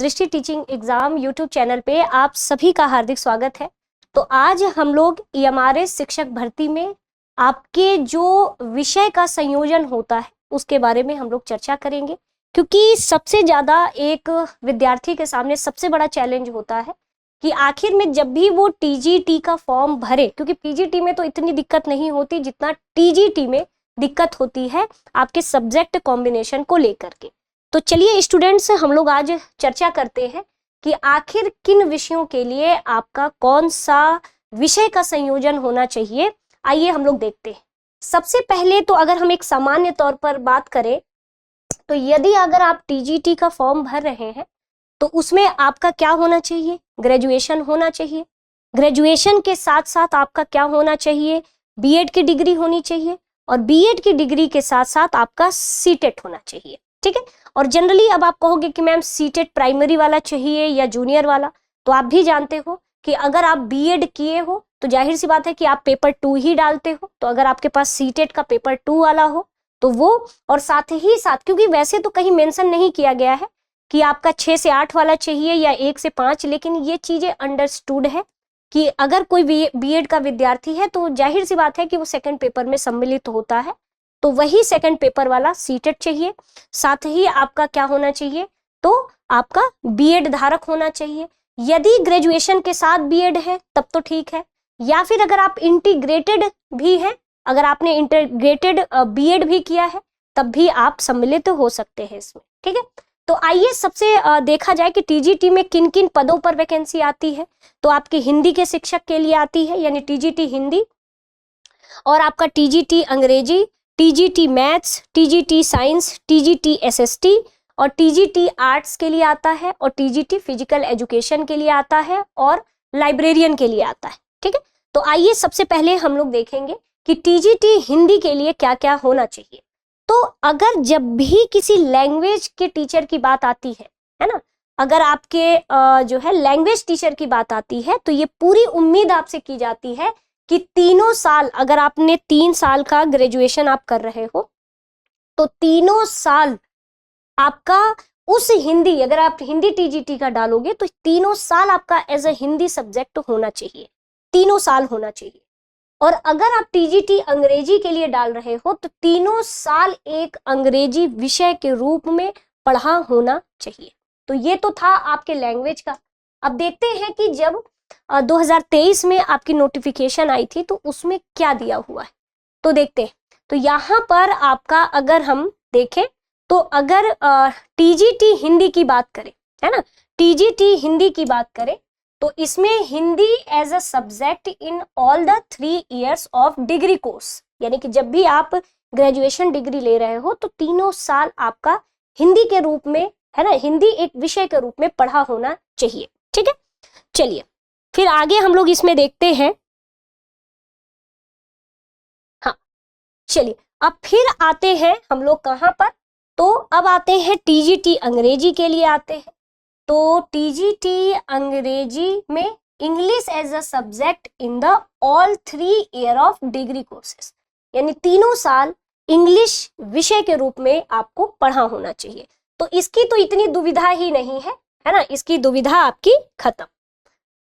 दृष्टि teaching exam YouTube channel पे आप सभी का हार्दिक स्वागत है। तो आज हम लोग ईएमआरएस शिक्षक भर्ती में आपके जो विषय का संयोजन होता है उसके बारे में हम लोग चर्चा करेंगे, क्योंकि सबसे ज़्यादा एक विद्यार्थी के सामने सबसे बड़ा चैलेंज होता है कि आखिर में जब भी वो टीजीटी का फॉर्म भरे, क्योंकि पीजीटी में तो इतनी दिक्कत नहीं होती जितना टीजीटी में दिक्कत होती है आपके सब्जेक्ट कॉम्बिनेशन को लेकर के। तो चलिए स्टूडेंट्स, हम लोग आज चर्चा करते हैं कि आखिर किन विषयों के लिए आपका कौन सा विषय का संयोजन होना चाहिए। आइए हम लोग देखते हैं। सबसे पहले तो अगर हम एक सामान्य तौर पर बात करें तो यदि अगर आप टीजीटी का फॉर्म भर रहे हैं तो उसमें आपका क्या होना चाहिए, ग्रेजुएशन होना चाहिए। ग्रेजुएशन के साथ साथ आपका क्या होना चाहिए, बीएड की डिग्री होनी चाहिए, और बीएड की डिग्री के साथ साथ आपका सीटेट होना चाहिए। ठीक है। और जनरली अब आप कहोगे कि मैम सीटेट प्राइमरी वाला चाहिए या जूनियर वाला, तो आप भी जानते हो कि अगर आप बीएड किए हो तो जाहिर सी बात है कि आप पेपर 2 ही डालते हो। तो अगर आपके पास सीटेट का पेपर 2 वाला हो तो वो, और साथ ही साथ क्योंकि वैसे तो कहीं मेंशन नहीं किया गया है कि आपका 6 से 8 वाला चाहिए या 1 से 5, लेकिन ये चीजें अंडरस्टूड है कि अगर कोई बीएड का विद्यार्थी है तो जाहिर सी बात है कि वो सेकंड पेपर में सम्मिलित होता है, तो वही सेकंड पेपर वाला सीटेट चाहिए। साथ ही आपका क्या होना चाहिए, तो आपका बीएड धारक होना चाहिए। यदि ग्रेजुएशन के साथ बीएड है तब तो ठीक है, या फिर अगर आप इंटीग्रेटेड भी हैं, अगर आपने इंटीग्रेटेड बीएड भी किया है तब भी आप सम्मिलित हो सकते हैं इसमें। ठीक है। तो आइए सबसे देखा जाए कि टीजीटी में किन किन पदों पर वैकेंसी आती है। तो आपकी हिंदी के शिक्षक के लिए आती है, यानी टीजीटी हिंदी, और आपका टीजीटी अंग्रेजी, TGT maths, TGT science, TGT SST, और टीजीटी आर्ट्स के लिए आता है, और टीजीटी फिजिकल एजुकेशन के लिए आता है, और लाइब्रेरियन के लिए आता है। ठीक है। तो आइए सबसे पहले हम लोग देखेंगे कि टीजीटी हिंदी के लिए क्या क्या होना चाहिए। तो अगर जब भी किसी लैंग्वेज के टीचर की बात आती है ना, अगर आपके जो है लैंग्वेज टीचर की बात आती है तो ये पूरी उम्मीद आपसे की जाती है कि तीनों साल, अगर आपने 3 साल का ग्रेजुएशन आप कर रहे हो तो तीनों साल आपका उस हिंदी, अगर आप हिंदी टीजीटी का डालोगे तो तीनों साल आपका एज अ हिंदी सब्जेक्ट होना चाहिए, तीनों साल होना चाहिए। और अगर आप टीजीटी अंग्रेजी के लिए डाल रहे हो तो तीनों साल एक अंग्रेजी विषय के रूप में पढ़ा होना चाहिए। तो ये तो था आपके लैंग्वेज का। अब देखते हैं कि जब 2023 में आपकी नोटिफिकेशन आई थी तो उसमें क्या दिया हुआ है, तो देखते हैं। तो यहाँ पर आपका अगर हम देखें तो अगर टीजीटी हिंदी की बात करें, है ना, टीजीटी हिंदी की बात करें तो इसमें Hindi as a subject in all the 3 years of degree course, यानी कि जब भी आप ग्रेजुएशन डिग्री ले रहे हो तो तीनों साल आपका हिंदी के रूप में, है ना, हिंदी एक विषय के रूप में पढ़ा होना चाहिए। ठीक है। चलिए फिर आगे हम लोग इसमें देखते हैं। हाँ चलिए, अब फिर आते हैं हम लोग कहाँ पर, तो अब आते हैं टीजीटी अंग्रेजी के लिए आते हैं। तो टीजीटी अंग्रेजी में English as a subject in the all 3 year of degree courses, यानी तीनों साल इंग्लिश विषय के रूप में आपको पढ़ा होना चाहिए। तो इसकी तो इतनी दुविधा ही नहीं है ना, इसकी दुविधा आपकी खत्म।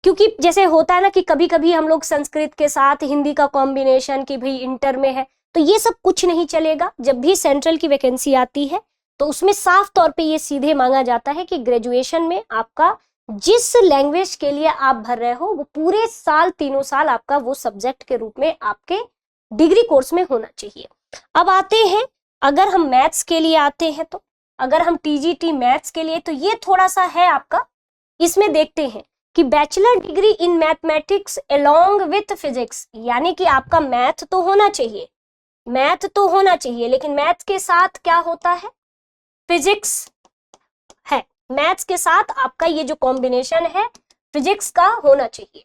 क्योंकि जैसे होता है ना कि कभी कभी हम लोग संस्कृत के साथ हिंदी का कॉम्बिनेशन की भी इंटर में है, तो ये सब कुछ नहीं चलेगा। जब भी सेंट्रल की वैकेंसी आती है तो उसमें साफ तौर पे ये सीधे मांगा जाता है कि ग्रेजुएशन में आपका जिस लैंग्वेज के लिए आप भर रहे हो वो पूरे साल, तीनों साल आपका वो सब्जेक्ट के रूप में आपके डिग्री कोर्स में होना चाहिए। अब आते हैं, अगर हम मैथ्स के लिए आते हैं, तो अगर हम टीजीटी मैथ्स के लिए, तो ये थोड़ा सा है आपका, इसमें देखते हैं कि bachelor degree in mathematics along with physics, यानी कि आपका मैथ तो होना चाहिए, मैथ तो होना चाहिए, लेकिन मैथ के साथ क्या होता है, फिजिक्स है। मैथ्स के साथ आपका ये जो कॉम्बिनेशन है फिजिक्स का होना चाहिए।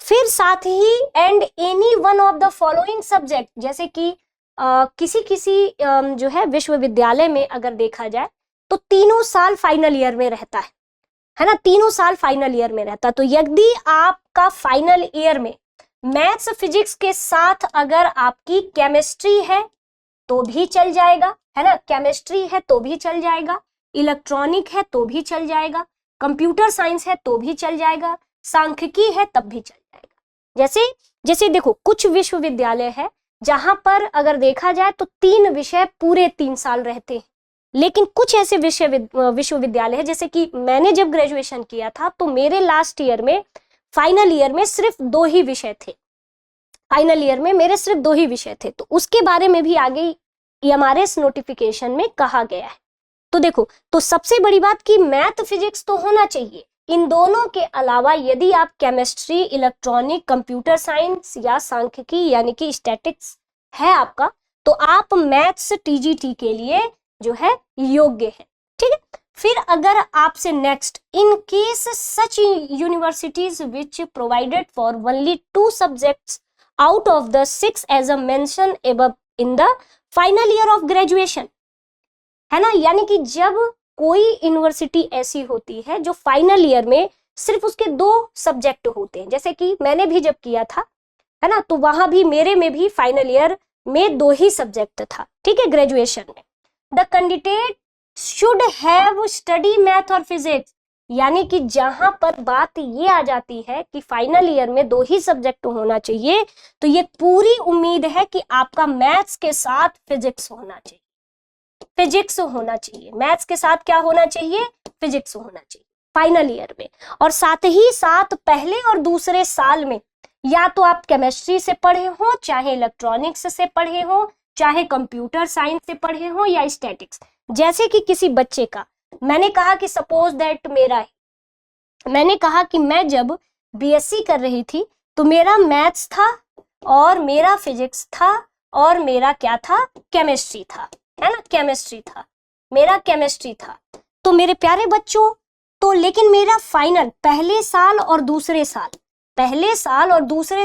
फिर साथ ही and any one of the following subject, जैसे कि किसी जो है विश्वविद्यालय में अगर देखा जाए तो तीनों साल फाइनल ईयर में रहता है ना, तीनों साल फाइनल ईयर में रहता। तो यदि आपका फाइनल ईयर में मैथ्स फिजिक्स के साथ अगर आपकी केमिस्ट्री है तो भी चल जाएगा, है ना, केमिस्ट्री है तो भी चल जाएगा, इलेक्ट्रॉनिक है तो भी चल जाएगा, कंप्यूटर साइंस है तो भी चल जाएगा, सांख्यिकी है तब भी चल जाएगा। जैसे जैसे देखो कुछ विश्वविद्यालय है जहां पर अगर देखा जाए तो 3 विषय पूरे 3 साल रहते हैं, लेकिन कुछ ऐसे विश्वविद्यालय है, जैसे कि मैंने जब ग्रेजुएशन किया था तो मेरे लास्ट ईयर में फाइनल ईयर में सिर्फ 2 ही विषय थे, फाइनल ईयर में मेरे सिर्फ 2 ही विषय थे, तो उसके बारे में भी आगे EMRS नोटिफिकेशन में कहा गया है। तो देखो, तो सबसे बड़ी बात कि मैथ फिजिक्स तो होना चाहिए। इन दोनों के अलावा यदि आप केमिस्ट्री, इलेक्ट्रॉनिक, कंप्यूटर साइंस या सांख्यिकी यानी कि स्टैटिक्स है आपका, तो आप मैथ्स TGT के लिए जो है योग्य है। ठीक है, फिर अगर आपसे next, in case such universities which provided for only 2 subjects out of the 6 as a mention above in the final year of graduation, है ना, यानी कि जब कोई यूनिवर्सिटी ऐसी होती है जो फाइनल ईयर में सिर्फ उसके 2 सब्जेक्ट होते हैं, जैसे कि मैंने भी जब किया था, है ना, तो वहां भी मेरे में भी फाइनल ईयर में 2 ही सब्जेक्ट था। ठीक है, ग्रेजुएशन में the candidate should have study math और फिजिक्स, यानी कि जहां पर बात ये आ जाती है कि फाइनल ईयर में 2 ही सब्जेक्ट होना चाहिए, तो ये पूरी उम्मीद है कि आपका मैथ्स के साथ फिजिक्स होना चाहिए, फिजिक्स होना चाहिए, मैथ्स के साथ क्या होना चाहिए, फिजिक्स होना चाहिए फाइनल ईयर में। और साथ ही साथ पहले और दूसरे साल में या तो आप केमिस्ट्री से पढ़े हो, चाहे इलेक्ट्रॉनिक्स से पढ़े हो, चाहे कंप्यूटर साइंस से पढ़े हो या स्टैटिक्स। जैसे कि किसी बच्चे का, मैंने कहा कि सपोज दैट मैंने कहा कि मैं जब BSc कर रही थी तो मेरा मैथ्स था और मेरा फिजिक्स था और मेरा क्या था, केमिस्ट्री था, है ना, केमिस्ट्री था, मेरा केमिस्ट्री था। तो मेरे प्यारे बच्चों, तो लेकिन मेरा फाइनल पहले साल और दूसरे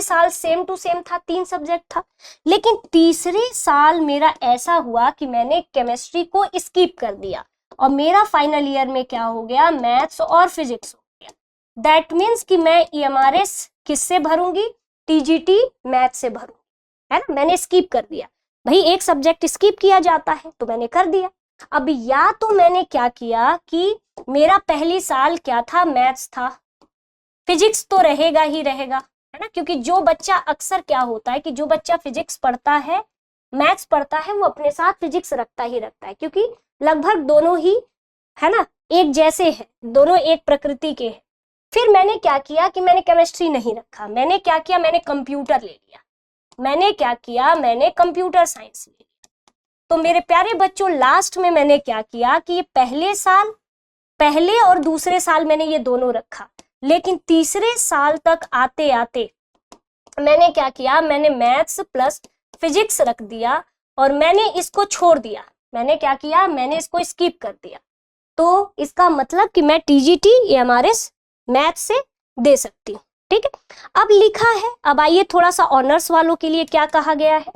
साल सेम टू सेम था, 3 सब्जेक्ट था, लेकिन तीसरे साल मेरा ऐसा हुआ कि मैंने केमिस्ट्री को स्किप कर दिया और मेरा फाइनल ईयर में क्या हो गया, मैथ्स और फिजिक्स हो गया। दैट मीन्स कि मैं EMRS किससे भरूंगी, TGT मैथ से भरूंगी, है ना, मैंने स्किप कर दिया। भाई एक सब्जेक्ट स्किप किया जाता है तो मैंने कर दिया। अब या तो मैंने क्या किया कि मेरा पहली साल क्या था, मैथ्स था, फिजिक्स तो रहेगा ही रहेगा, है ना, क्योंकि जो बच्चा अक्सर क्या होता है कि जो बच्चा फिजिक्स पढ़ता है, मैथ्स पढ़ता है, वो अपने साथ फिजिक्स रखता ही रखता है, क्योंकि लगभग दोनों ही, है ना, एक जैसे हैं, दोनों एक प्रकृति के हैं। फिर मैंने क्या किया कि मैंने केमिस्ट्री नहीं रखा, मैंने क्या किया, मैंने कंप्यूटर ले लिया, मैंने क्या किया, मैंने कंप्यूटर साइंस ले लिया। तो मेरे प्यारे बच्चों, लास्ट में मैंने क्या किया कि ये पहले और दूसरे साल मैंने ये दोनों रखा, लेकिन तीसरे साल तक आते आते मैंने क्या किया, मैंने मैथ्स प्लस फिजिक्स रख दिया और मैंने इसको छोड़ दिया, मैंने क्या किया, मैंने इसको स्किप कर दिया। तो इसका मतलब कि मैं TGT EMRS मैथ से दे सकती हूँ। ठीक है, अब लिखा है, अब आइए थोड़ा सा ऑनर्स वालों के लिए क्या कहा गया है।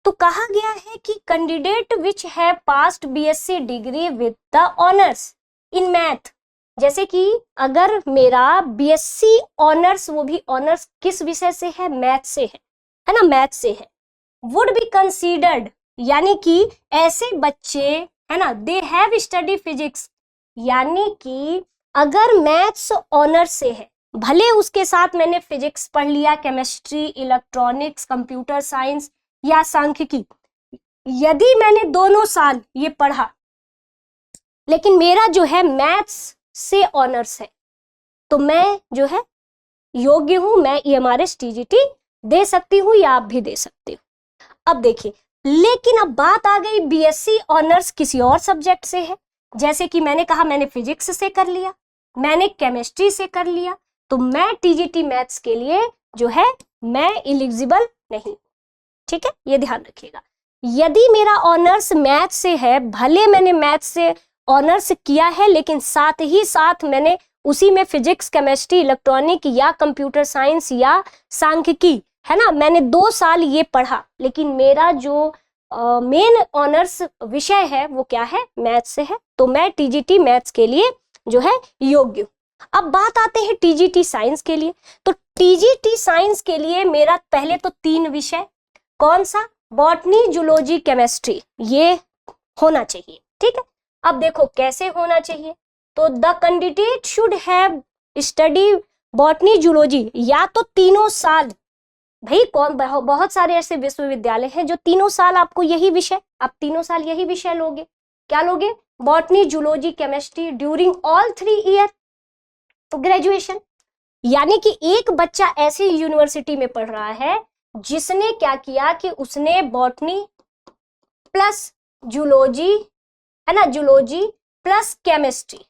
तो कहा गया है कि candidate which have passed BSc degree with the honours in math, जैसे कि अगर मेरा BSc ऑनर्स, वो भी ऑनर्स किस विषय से है, मैथ से है ना, मैथ से है, वुड बी कंसीडर्ड, यानी कि ऐसे बच्चे, है ना, दे हैव स्टडी फिजिक्स, यानी कि अगर मैथ्स ऑनर्स से है, भले उसके साथ मैंने फिजिक्स पढ़ लिया, केमिस्ट्री, इलेक्ट्रॉनिक्स, कंप्यूटर साइंस या सांख्यिकी, यदि मैंने दोनों साल ये पढ़ा लेकिन मेरा जो है मैथ्स से ऑनर्स है, तो मैं जो है योग्य हूं, मैं EMRS TGT दे सकती हूँ या आप भी दे सकते हो। अब देखिए, लेकिन अब बात आ गई BSc ऑनर्स किसी और सब्जेक्ट से है, जैसे कि मैंने कहा मैंने फिजिक्स से कर लिया, मैंने केमिस्ट्री से कर लिया, तो मैं TGT मैथ्स के लिए जो है मैं एलिजिबल नहीं। ठीक है, ये ध्यान रखिएगा। यदि मेरा ऑनर्स मैथ से है, भले मैंने मैथ से ऑनर्स किया है लेकिन साथ ही साथ मैंने उसी में फिजिक्स, केमिस्ट्री, इलेक्ट्रॉनिक या कंप्यूटर साइंस या सांख्यिकी, है ना, मैंने 2 साल ये पढ़ा, लेकिन मेरा जो मेन ऑनर्स विषय है वो क्या है, मैथ से है, तो मैं TGT मैथ्स के लिए जो है योग्य हूँ। अब बात आते हैं TGT साइंस के लिए। तो TGT साइंस के लिए मेरा पहले तो 3 विषय, कौन सा, बॉटनी, जूलॉजी, केमिस्ट्री, ये होना चाहिए। ठीक है, अब देखो कैसे होना चाहिए, तो तो the candidate should have study botany zoology, या तो तीनों साल, भाई कौन, बहुत सारे ऐसे विश्वविद्यालय हैं जो तीनों साल आपको यही विषय, आप तीनों साल यही विषय लोगे, क्या लोगे, botany zoology chemistry during all 3 year graduation. यानी कि एक बच्चा ऐसी यूनिवर्सिटी में पढ़ रहा है जिसने क्या किया कि उसने बॉटनी प्लस जूलॉजी, है ना, जूलॉजी प्लस केमिस्ट्री,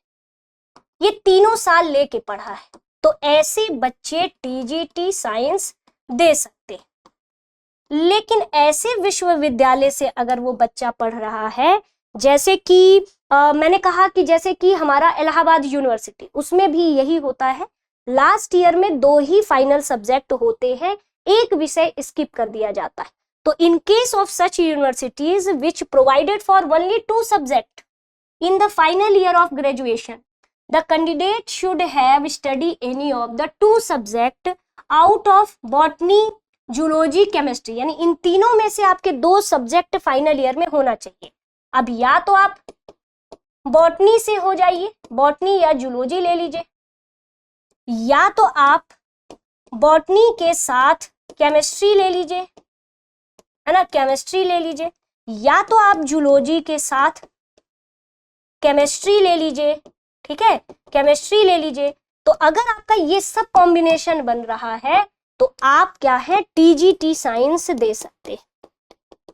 ये तीनों साल लेके पढ़ा है, तो ऐसे बच्चे टीजीटी साइंस दे सकते हैं। लेकिन ऐसे विश्वविद्यालय से अगर वो बच्चा पढ़ रहा है, जैसे कि मैंने कहा कि जैसे कि हमारा इलाहाबाद यूनिवर्सिटी, उसमें भी यही होता है, लास्ट ईयर में 2 ही फाइनल सब्जेक्ट होते हैं, एक विषय स्किप कर दिया जाता है। तो in case of such universities which provided for only 2 subject in the final year of graduation, the candidate should have study any of the 2 subject out of botany zoology chemistry, यानी इन तीनों में से आपके 2 सब्जेक्ट फाइनल ईयर में होना चाहिए। अब या तो आप बॉटनी से हो जाइए, बॉटनी या जूलॉजी ले लीजिए, या तो आप बॉटनी के साथ केमिस्ट्री ले लीजिए, है ना, केमिस्ट्री ले लीजिए, या तो आप जूलॉजी के साथ केमिस्ट्री ले लीजिए, ठीक है, केमिस्ट्री ले लीजिए। तो अगर आपका ये सब कॉम्बिनेशन बन रहा है तो आप क्या है, टीजीटी साइंस दे सकते हैं,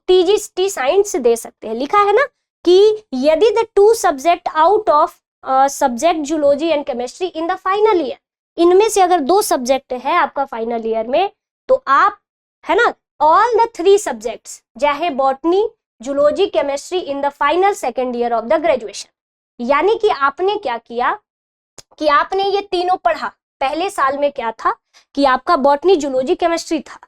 टीजीटी साइंस दे सकते हैं। लिखा है ना कि यदि the 2 subject out of subject zoology and chemistry in the final year, इनमें से अगर 2 सब्जेक्ट है आपका फाइनल ईयर में, तो आप, है ना, ऑल द 3 सब्जेक्ट्स, चाहे botany zoology chemistry in the final second year of the graduation. यानी कि आपने क्या किया कि आपने ये तीनों पढ़ा, पहले साल में क्या था कि आपका बॉटनी जूलॉजी केमिस्ट्री था,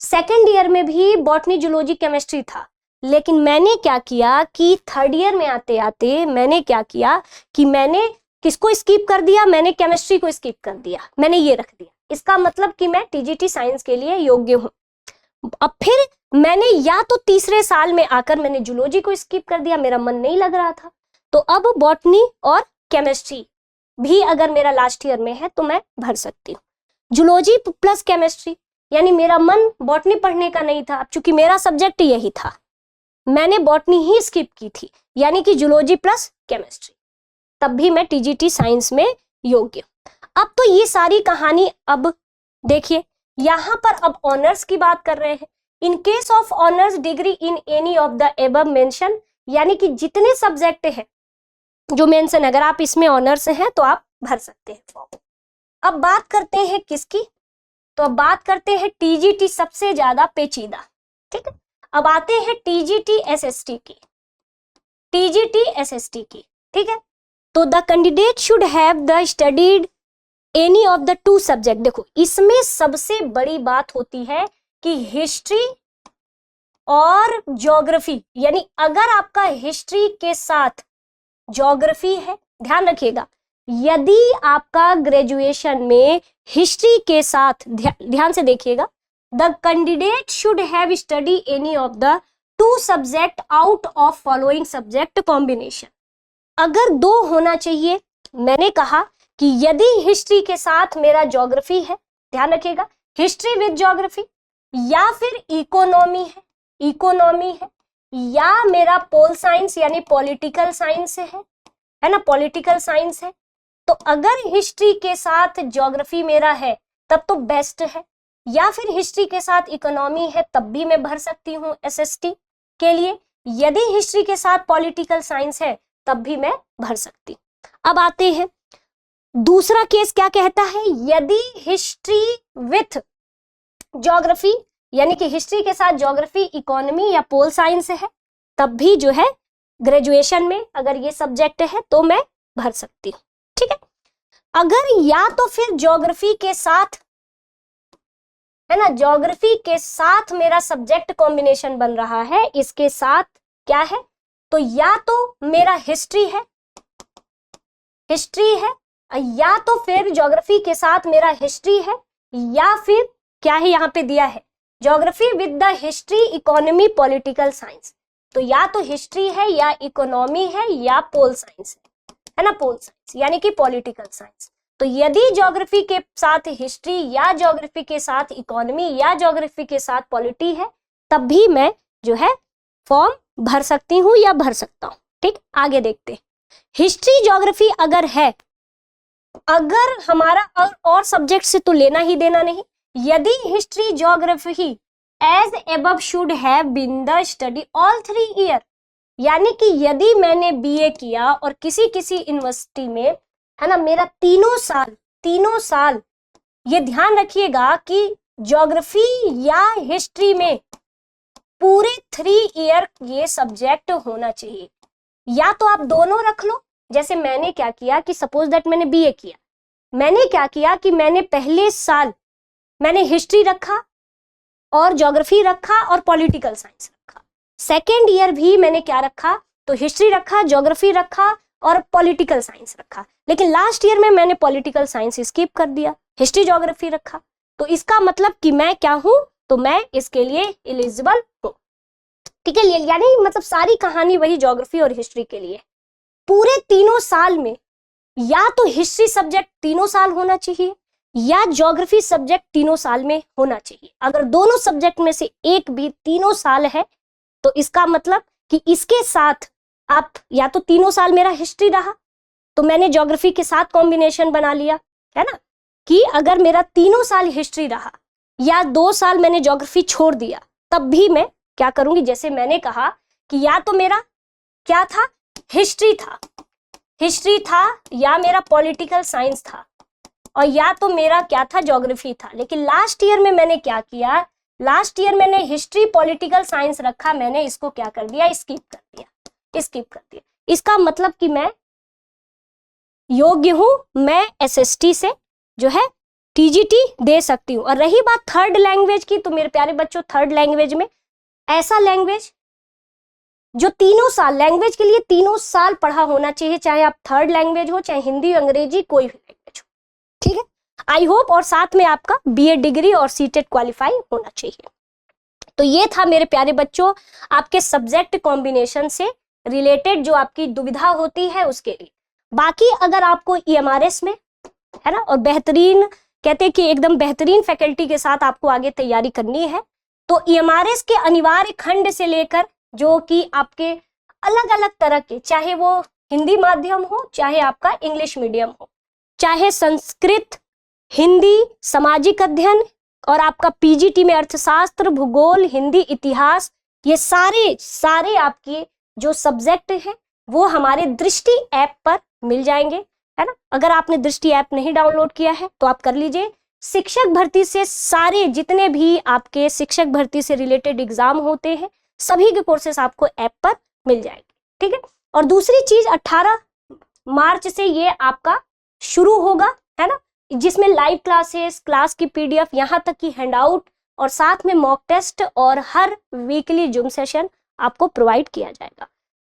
सेकेंड ईयर में भी बॉटनी जूलॉजी केमिस्ट्री था, लेकिन मैंने क्या किया कि थर्ड ईयर में आते आते मैंने क्या किया कि मैंने किसको स्किप कर दिया, मैंने केमिस्ट्री को स्किप कर दिया, मैंने ये रख दिया। इसका मतलब कि मैं टीजीटी साइंस के लिए योग्य हूँ। अब फिर मैंने या तो तीसरे साल में आकर मैंने जूलॉजी को स्किप कर दिया, मेरा मन नहीं लग रहा था, तो अब बॉटनी और केमिस्ट्री भी अगर मेरा लास्ट ईयर में है तो मैं भर सकती हूँ। जूलॉजी प्लस केमिस्ट्री, यानी मेरा मन बॉटनी पढ़ने का नहीं था, चूंकि मेरा सब्जेक्ट यही था, मैंने बॉटनी ही स्किप की थी, यानी कि जूलॉजी प्लस केमिस्ट्री, तब भी मैं टीजीटी साइंस में योग्य हूँ। अब तो ये सारी कहानी, अब देखिए यहाँ पर अब ऑनर्स की बात कर रहे हैं। In case of honours degree in any of the above mention, यानी कि जितने सब्जेक्ट हैं जो मेंशन, अगर आप इसमें ऑनर्स हैं तो आप भर सकते हैं फॉर्म। अब बात करते हैं किसकी, तो अब बात करते हैं टीजीटी सबसे ज्यादा पेचीदा, ठीक है। अब आते हैं टीजीटी एसएसटी की, टीजीटी एसएसटी की, ठीक है। तो the candidate should have the studied any of the 2 subject. देखो इसमें सबसे बड़ी बात होती है कि हिस्ट्री और ज्योग्राफी, यानी अगर आपका हिस्ट्री के साथ ज्योग्राफी है, ध्यान रखिएगा, यदि आपका ग्रेजुएशन में हिस्ट्री के साथ, ध्यान से देखिएगा, the candidate should have study any of the 2 subject out of following subject combination. अगर 2 होना चाहिए, मैंने कहा कि यदि हिस्ट्री के साथ मेरा ज्योग्राफी है, ध्यान रखिएगा, हिस्ट्री विद ज्योग्राफी, या फिर इकोनॉमी है, या मेरा पोल साइंस यानी पॉलिटिकल साइंस है ना, पॉलिटिकल साइंस है, तो अगर हिस्ट्री के साथ ज्योग्राफी मेरा है तब तो बेस्ट है, या फिर हिस्ट्री के साथ इकोनॉमी है तब भी मैं भर सकती हूँ एसएसटी के लिए, यदि हिस्ट्री के साथ पॉलिटिकल साइंस है तब भी मैं भर सकती हूँ। अब आते हैं दूसरा केस, क्या कहता है, यदि हिस्ट्री विथ ज्योग्राफी, यानी कि हिस्ट्री के साथ ज्योग्राफी, इकोनॉमी या पोल साइंस है, तब भी जो है ग्रेजुएशन में अगर ये सब्जेक्ट है तो मैं भर सकती हूँ, ठीक है। अगर या तो फिर ज्योग्राफी के साथ, है ना, ज्योग्राफी के साथ मेरा सब्जेक्ट कॉम्बिनेशन बन रहा है, इसके साथ क्या है, तो या तो मेरा हिस्ट्री है, या तो फिर ज्योग्राफी के साथ मेरा हिस्ट्री है, या फिर क्या है, यहाँ पे दिया है geography with the history economy political science, तो या तो हिस्ट्री है या इकोनॉमी है या पोल साइंस है, है ना, पोल साइंस यानी कि पॉलिटिकल साइंस। तो यदि ज्योग्राफी के साथ हिस्ट्री या ज्योग्राफी के साथ इकोनॉमी या ज्योग्राफी के साथ पॉलिटी है, तब भी मैं जो है फॉर्म भर सकती हूँ या भर सकता हूँ। ठीक, आगे देखते हैं। हिस्ट्री ज्योग्राफी अगर है, अगर हमारा और सब्जेक्ट से तो लेना ही देना नहीं। यदि history geography as above should have been the study all 3 year, यानी कि यदि मैंने बीए किया और किसी यूनिवर्सिटी में, है ना, मेरा तीनों साल ये ध्यान रखिएगा कि ज्योग्राफी या हिस्ट्री में पूरे 3 ईयर ये सब्जेक्ट होना चाहिए। या तो आप दोनों रख लो, जैसे मैंने क्या किया कि सपोज दैट मैंने बीए किया, मैंने क्या किया कि मैंने पहले साल मैंने हिस्ट्री रखा और ज्योग्राफी रखा और पॉलिटिकल साइंस रखा। सेकेंड ईयर भी मैंने क्या रखा, तो हिस्ट्री रखा, ज्योग्राफी रखा और पॉलिटिकल साइंस रखा। लेकिन लास्ट ईयर में मैंने पॉलिटिकल साइंस स्किप कर दिया, हिस्ट्री ज्योग्राफी रखा। तो इसका मतलब कि मैं क्या हूं, तो मैं इसके लिए एलिजिबल हूं। ठीक है, यानी मतलब सारी कहानी वही ज्योग्राफी और हिस्ट्री के लिए। पूरे तीनों साल में या तो हिस्ट्री सब्जेक्ट तीनों साल होना चाहिए या ज्योग्राफी सब्जेक्ट तीनों साल में होना चाहिए। अगर दोनों सब्जेक्ट में से एक भी तीनों साल है, तो इसका मतलब कि इसके साथ आप या तो तीनों साल मेरा हिस्ट्री रहा तो मैंने ज्योग्राफी के साथ कॉम्बिनेशन बना लिया, है ना, कि अगर मेरा तीनों साल हिस्ट्री रहा या 2 साल मैंने ज्योग्राफी छोड़ दिया, तब भी मैं क्या करूंगी, जैसे मैंने कहा कि या तो मेरा क्या था, हिस्ट्री था या मेरा पॉलिटिकल साइंस था और या तो मेरा क्या था, ज्योग्राफी था। लेकिन लास्ट ईयर में मैंने क्या किया, लास्ट ईयर मैंने हिस्ट्री पॉलिटिकल साइंस रखा, मैंने इसको क्या कर दिया, स्किप कर दिया। इसका मतलब कि मैं योग्य हूं, मैं एसएसटी से जो है टीजीटी दे सकती हूँ। और रही बात थर्ड लैंग्वेज की, तो मेरे प्यारे बच्चों थर्ड लैंग्वेज में ऐसा लैंग्वेज जो तीनों साल, लैंग्वेज के लिए तीनों साल पढ़ा होना चाहिए, चाहे आप थर्ड लैंग्वेज हो, चाहे हिंदी, अंग्रेजी, कोई भी लैंग्वेज हो। ठीक है, आई होप, और साथ में आपका बीए डिग्री और सीटेट क्वालिफाई होना चाहिए। तो ये था मेरे प्यारे बच्चों आपके सब्जेक्ट कॉम्बिनेशन से रिलेटेड जो आपकी दुविधा होती है उसके लिए। बाकी अगर आपको ईएमआरएस में, है ना, और बेहतरीन कहते हैं कि एकदम बेहतरीन फैकल्टी के साथ आपको आगे तैयारी करनी है, तो ईएमआरएस के अनिवार्य खंड से लेकर जो कि आपके अलग अलग तरह के, चाहे वो हिंदी माध्यम हो, चाहे आपका इंग्लिश मीडियम हो, चाहे संस्कृत, हिंदी, सामाजिक अध्ययन और आपका पीजीटी में अर्थशास्त्र, भूगोल, हिंदी, इतिहास, ये सारे आपके जो सब्जेक्ट हैं वो हमारे दृष्टि ऐप पर मिल जाएंगे, है ना। अगर आपने दृष्टि ऐप नहीं डाउनलोड किया है तो आप कर लीजिए। शिक्षक भर्ती से सारे जितने भी आपके शिक्षक भर्ती से रिलेटेड एग्जाम होते हैं, सभी के कोर्सेस आपको ऐप पर मिल जाएंगे। ठीक है, और दूसरी चीज 18 मार्च से ये आपका शुरू होगा, है ना, जिसमें लाइव क्लासेस, क्लास की पीडीएफ, यहाँ तक कि हैंडआउट और साथ में मॉक टेस्ट और हर वीकली जूम सेशन आपको प्रोवाइड किया जाएगा।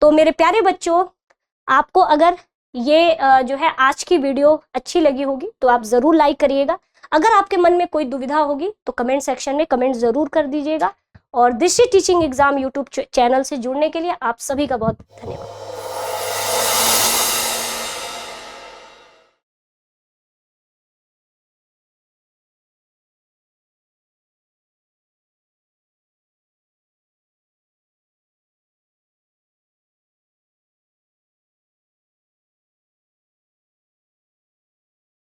तो मेरे प्यारे बच्चों, आपको अगर ये जो है आज की वीडियो अच्छी लगी होगी तो आप जरूर लाइक करिएगा। अगर आपके मन में कोई दुविधा होगी तो कमेंट सेक्शन में कमेंट जरूर कर दीजिएगा। और दृष्टि टीचिंग एग्जाम यूट्यूब चैनल से जुड़ने के लिए आप सभी का बहुत धन्यवाद।